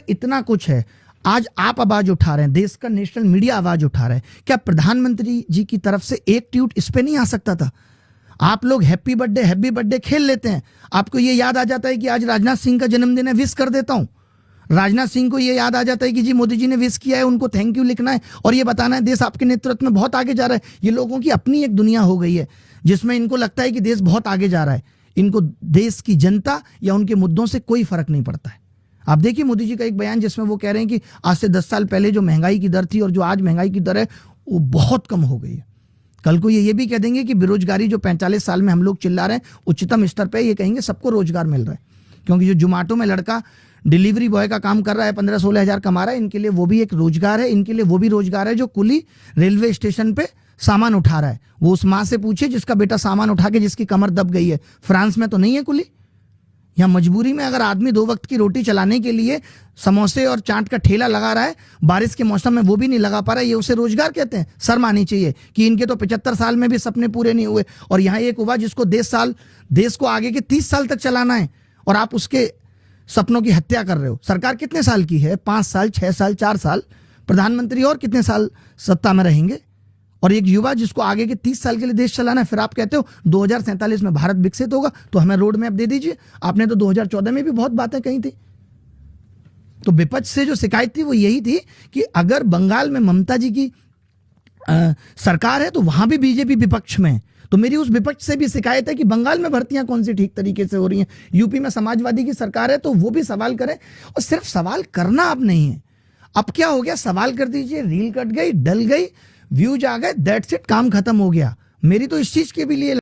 इतना कुछ है, आज आप आवाज उठा रहे हैं, देश का नेशनल मीडिया आवाज उठा रहा है, क्या प्रधानमंत्री जी की तरफ से एक ट्वीट इस पे नहीं आ सकता था? आप लोग हैप्पी बर्थडे खेल लेते हैं, आपको ये याद आ जाता है कि आज राजनाथ सिंह का जन्मदिन है, विश कर देता हूं। राजनाथ सिंह को ये याद आ जाता है कि जी मोदी जी ने विश किया है, उनको थैंक यू लिखना है और ये बताना है देश आपके नेतृत्व में बहुत आगे जा रहा है। ये लोगों की अपनी एक दुनिया हो गई है जिसमें इनको लगता है कि देश बहुत आगे जा रहा है, इनको देश की जनता या उनके मुद्दों से कोई फर्क नहीं पड़ता है। आप देखिए मोदी जी का एक बयान जिसमें वो कह रहे हैं कि आज से 10 साल पहले जो महंगाई की दर थी और जो आज महंगाई की दर है वो बहुत कम हो गई है। कल को ये भी कह देंगे कि बेरोजगारी जो 45 साल में हम लोग चिल्ला रहे हैं उच्चतम स्तर पे, ये कहेंगे सबको रोजगार मिल रहा है, क्योंकि जो जोमेटो में लड़का डिलीवरी बॉय का काम कर रहा है 15-16 हज़ार कमा रहा है, इनके लिए वो भी एक रोजगार है। इनके लिए वो भी रोजगार है जो कुली रेलवे स्टेशन पे सामान उठा रहा है। वो उस माँ से पूछे जिसका बेटा सामान उठा के जिसकी कमर दब गई है। फ्रांस में तो नहीं है कुली। यहाँ मजबूरी में अगर आदमी 2 वक्त की रोटी चलाने के लिए समोसे और चाट का ठेला लगा रहा है, बारिश के मौसम में वो भी नहीं लगा पा रहा है, ये उसे रोजगार कहते हैं? शर्म आनी चाहिए कि इनके तो 75 साल में भी सपने पूरे नहीं हुए और यहाँ एक हुआ जिसको देश को आगे के 30 साल तक चलाना है और आप उसके सपनों की हत्या कर रहे हो। सरकार कितने साल की है? 5 साल, 6 साल, 4 साल। प्रधानमंत्री और कितने साल सत्ता में रहेंगे? और एक युवा जिसको आगे के 30 साल के लिए देश चलाना है, फिर आप कहते हो 2047 में भारत विकसित होगा, तो हमें रोड मैप दे दीजिए। आपने तो 2014 में भी बहुत बातें कही थी। तो विपक्ष से जो शिकायत थी वो यही थी कि अगर बंगाल में ममता जी की सरकार है तो वहां भी बीजेपी विपक्ष में है। तो मेरी उस विपक्ष से भी शिकायत है कि बंगाल में भर्तियां कौन सी ठीक तरीके से हो रही हैं, यूपी में समाजवादी की सरकार है तो वो भी सवाल करें। और सिर्फ सवाल करना अब नहीं है, अब क्या हो गया, सवाल कर दीजिए, रील कट गई, डल गई, व्यूज आ गए, दैट्स इट, काम खत्म हो गया। मेरी तो इस चीज के भी लिए